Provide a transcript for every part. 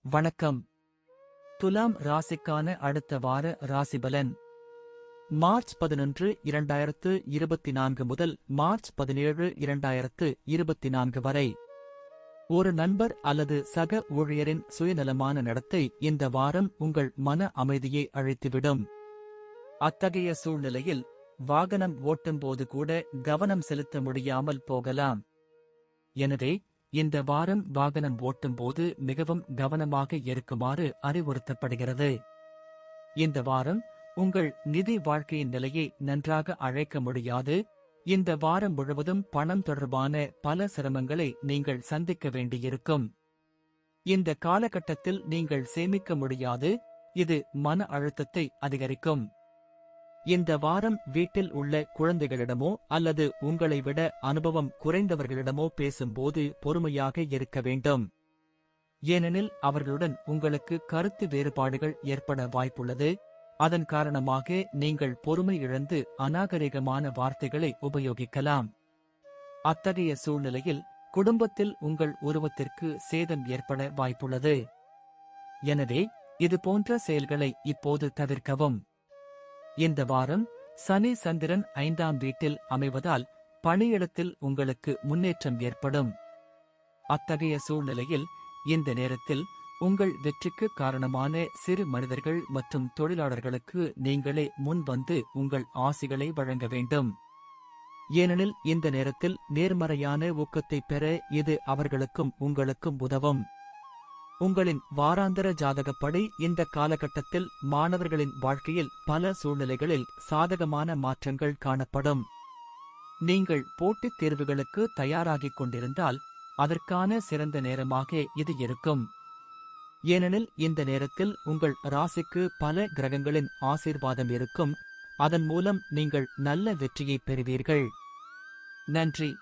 வணக்கம். துலாம் ராசிக்கான அடுத்த வார ராசிபலன். மார்ச் 11, 2024 முதல் மார்ச் 17, 2024 வரை. ஒரு நண்பர் அல்லது சக ஊழியரின் சுயநலமான நடத்தை இந்த வாரம் உங்கள் மன அமைதியை அழித்துவிடும். அத்தகைய சூழ்நிலையில் வாகனம் ஓட்டும்போது கூட கவனம் செலுத்த முடியாமல் போகலாம். எனவே இந்த வாரம் வாகனம் ஓட்டும்போது மிகவும் கவனமாக இருக்குமாறு அறிவுறுத்தப்படுகிறது. இந்த வாரம் உங்கள் நிதி வாழ்க்கையின் நிலையை நன்றாக அழைக்க முடியாது. இந்த வாரம் முழுவதும் பணம் தொடர்பான பல சிரமங்களை நீங்கள் சந்திக்க வேண்டியிருக்கும். இந்த காலகட்டத்தில் நீங்கள் சேமிக்க முடியாது. இது மன அழுத்தத்தை அதிகரிக்கும். இந்த வாரம் வீட்டில் உள்ள குழந்தைகளிடமோ அல்லது உங்களை விட அனுபவம் குறைந்தவர்களிடமோ பேசும்போது பொறுமையாக இருக்க வேண்டும். ஏனெனில் அவர்களுடன் உங்களுக்கு கருத்து வேறுபாடுகள் ஏற்பட வாய்ப்புள்ளது. அதன் காரணமாக நீங்கள் பொறுமை இழந்து அநாகரிகமான வார்த்தைகளை உபயோகிக்கலாம். அத்தகைய சூழ்நிலையில் குடும்பத்தில் உங்கள் உருவத்திற்கு சேதம் ஏற்பட வாய்ப்புள்ளது. எனவே இதுபோன்ற செயல்களை இப்போது தவிர்க்கவும். இந்த வாரம் சனி சந்திரன் 5ஆம் வீட்டில் அமைவதால் பணியிடத்தில் உங்களுக்கு முன்னேற்றம் ஏற்படும். அத்தகைய சூழ்நிலையில் இந்த நேரத்தில் உங்கள் வெற்றிக்கு காரணமான சிறு மனிதர்கள் மற்றும் தொழிலாளர்களுக்கு நீங்களே முன்வந்து உங்கள் ஆசிகளை வழங்க வேண்டும். ஏனெனில் இந்த நேரத்தில் நேர்மறையான ஊக்கத்தை பெற இது அவர்களுக்கும் உங்களுக்கும் உதவும். உங்களின் வாராந்தர ஜாதகப்படி இந்த காலகட்டத்தில் மாணவர்களின் வாழ்க்கையில் பல சூழ்நிலைகளில் சாதகமான மாற்றங்கள் காணப்படும். நீங்கள் போட்டித் தேர்வுகளுக்கு தயாராகிக் கொண்டிருந்தால் அதற்கான சிறந்த நேரமாக இது இருக்கும். ஏனெனில் இந்த நேரத்தில் உங்கள் ராசிக்கு பல கிரகங்களின் ஆசீர்வாதம் இருக்கும். அதன் மூலம் நீங்கள் நல்ல வெற்றியை பெறுவீர்கள். நன்றி.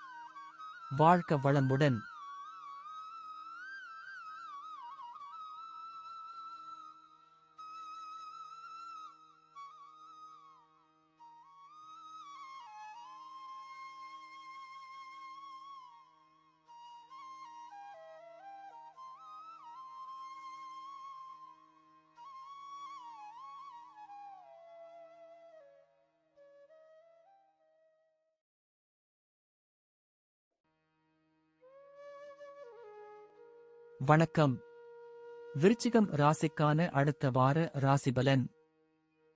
வாழ்க வளமுடன். வணக்கம். விருச்சிகம் ராசிக்கான அடுத்த வார ராசிபலன்.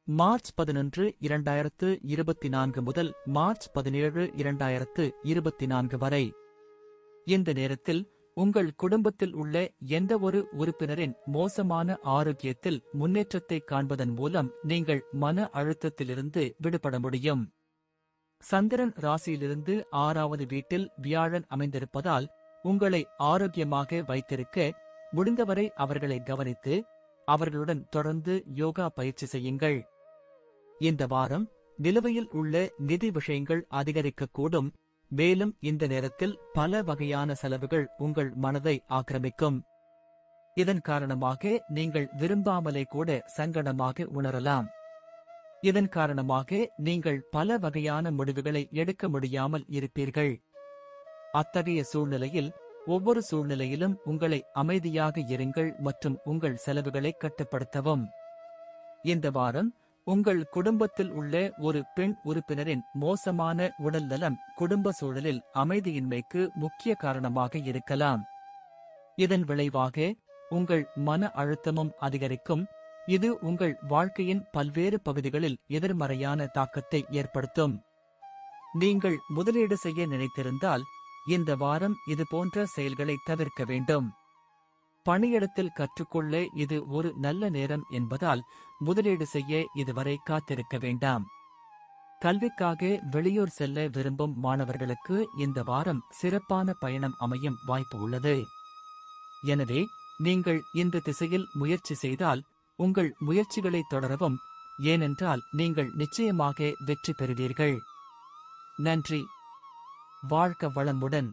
மார்ச் 11, 2024 முதல் மார்ச் 17, 2024 வரை. இந்த நேரத்தில் உங்கள் குடும்பத்தில் உள்ள எந்தவொரு உறுப்பினரின் மோசமான ஆரோக்கியத்தில் முன்னேற்றத்தை காண்பதன் மூலம் நீங்கள் மன அழுத்தத்திலிருந்து விடுபட முடியும். சந்திரன் ராசியிலிருந்து 6வது வீட்டில் வியாழன் அமைந்திருப்பதால் உங்களை ஆரோக்கியமாக வைத்திருக்க முடிந்தவரை அவர்களை கவனித்து அவர்களுடன் தொடர்ந்து யோகா பயிற்சி செய்யுங்கள். இந்த வாரம் நிலுவையில் உள்ள நிதி விஷயங்கள் அதிகரிக்கக்கூடும். மேலும் இந்த நேரத்தில் பல வகையான செலவுகள் உங்கள் மனதை ஆக்கிரமிக்கும். இதன் காரணமாக நீங்கள் விரும்பாமலே கூட சங்கடமாக உணரலாம். இதன் காரணமாக நீங்கள் பல வகையான முடிவுகளை எடுக்க முடியாமல் இருப்பீர்கள். அத்தகைய சூழ்நிலையில் ஒவ்வொரு சூழ்நிலையிலும் உங்களை அமைதியாக இருங்கள் மற்றும் உங்கள் செலவுகளை கட்டுப்படுத்தவும். இந்த வாரம் உங்கள் குடும்பத்தில் உள்ள ஒரு பெண் உறுப்பினரின் மோசமான உடல்நலம் குடும்ப சூழலில் அமைதியின்மைக்கு முக்கிய காரணமாக இருக்கலாம். இதன் விளைவாக உங்கள் மன அழுத்தமும் அதிகரிக்கும். இது உங்கள் வாழ்க்கையின் பல்வேறு பகுதிகளில் எதிர்மறையான தாக்கத்தை ஏற்படுத்தும். நீங்கள் முதலீடு செய்ய நினைத்திருந்தால் இந்த வாரம் இதுபோன்ற செயல்களை தவிர்க்க வேண்டும். பணியிடத்தில் கற்றுக்கொள்ள இது ஒரு நல்ல நேரம் என்பதால் முதலீடு செய்ய இதுவரை காத்திருக்க வேண்டாம். கல்விக்காக வெளியூர் செல்ல விரும்பும் மாணவர்களுக்கு இந்த வாரம் சிறப்பான பயணம் அமையும் வாய்ப்பு உள்ளது. எனவே நீங்கள் இந்த திசையில் முயற்சி செய்தால் உங்கள் முயற்சிகளை தொடரவும். ஏனென்றால் நீங்கள் நிச்சயமாக வெற்றி பெறுவீர்கள். நன்றி. வாழ்க வளமுடன்.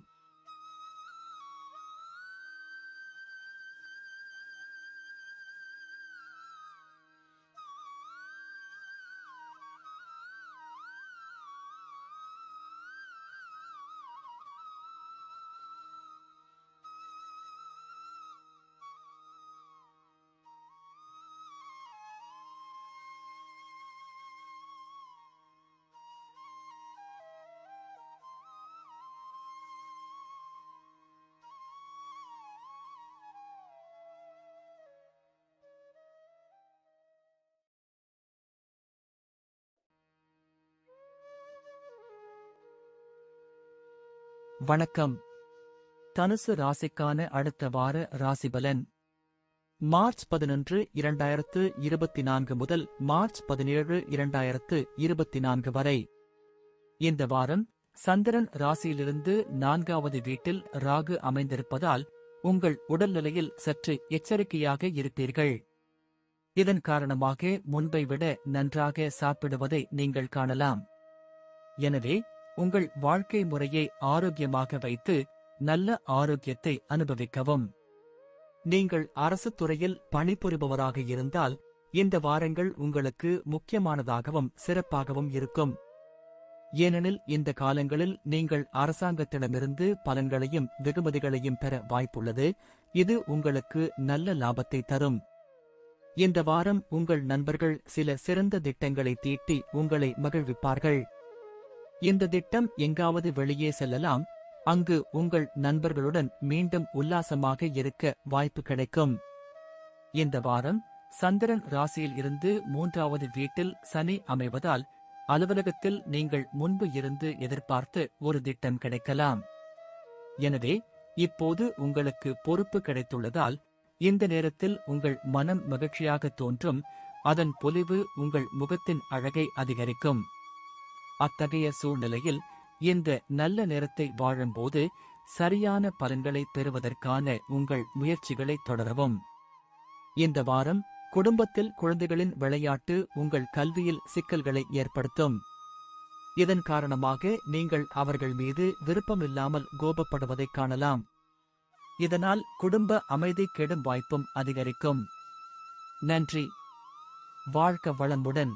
வணக்கம். தனுசு ராசிக்கான அடுத்த வார ராசிபலன். மார்ச் 11, 2024 முதல் மார்ச் 17, 2024 வரை. இந்த வாரம் சந்திரன் ராசியிலிருந்து 4வது வீட்டில் ராகு அமைந்திருப்பதால் உங்கள் உடல்நிலையில் சற்று எச்சரிக்கையாக இருப்பீர்கள். இதன் காரணமாக முன்பை விட நன்றாக சாப்பிடுவதை நீங்கள் காணலாம். எனவே உங்கள் வாழ்க்கை முறையை ஆரோக்கியமாக வைத்து நல்ல ஆரோக்கியத்தை அனுபவிக்கவும். நீங்கள் அரசு துறையில் பணிபுரிபவராக இருந்தால் இந்த வாரங்கள் உங்களுக்கு முக்கியமானதாகவும் சிறப்பாகவும் இருக்கும். ஏனெனில் இந்த காலங்களில் நீங்கள் அரசாங்கத்திடமிருந்து பலன்களையும் வெகுமதிகளையும் பெற வாய்ப்புள்ளது. இது உங்களுக்கு நல்ல லாபத்தை தரும். இந்த வாரம் உங்கள் நண்பர்கள் சில சிறந்த திட்டங்களை தீட்டி உங்களை மகிழ்விப்பார்கள். இந்த திட்டம் எங்காவது வெளியே செல்லலாம். அங்கு உங்கள் நண்பர்களுடன் மீண்டும் உல்லாசமாக இருக்க வாய்ப்பு கிடைக்கும். இந்த வாரம் சந்திரன் ராசியில் இருந்து 3வது வீட்டில் சனி அமைவதால் அலுவலகத்தில் நீங்கள் முன்பு இருந்து எதிர்பார்த்து ஒரு திட்டம் கிடைக்கலாம். எனவே இப்போது உங்களுக்கு பொறுப்பு கிடைத்துள்ளதால் இந்த நேரத்தில் உங்கள் மனம் மகிழ்ச்சியாக தோன்றும். அதன் பொலிவு உங்கள் முகத்தின் அழகை அதிகரிக்கும். அத்தகைய சூழ்நிலையில் இந்த நல்ல நேரத்தை வாழும்போது சரியான பலன்களை பெறுவதற்கான உங்கள் முயற்சிகளை தொடரவும். இந்த வாரம் குடும்பத்தில் குழந்தைகளின் விளையாட்டு உங்கள் கல்வியில் சிக்கல்களை ஏற்படுத்தும். இதன் காரணமாக நீங்கள் அவர்கள் மீது விருப்பமில்லாமல் கோபப்படுவதைக் காணலாம். இதனால் குடும்ப அமைதி கெடும் வாய்ப்பும் அதிகரிக்கும். நன்றி. வாழ்க வளமுடன்.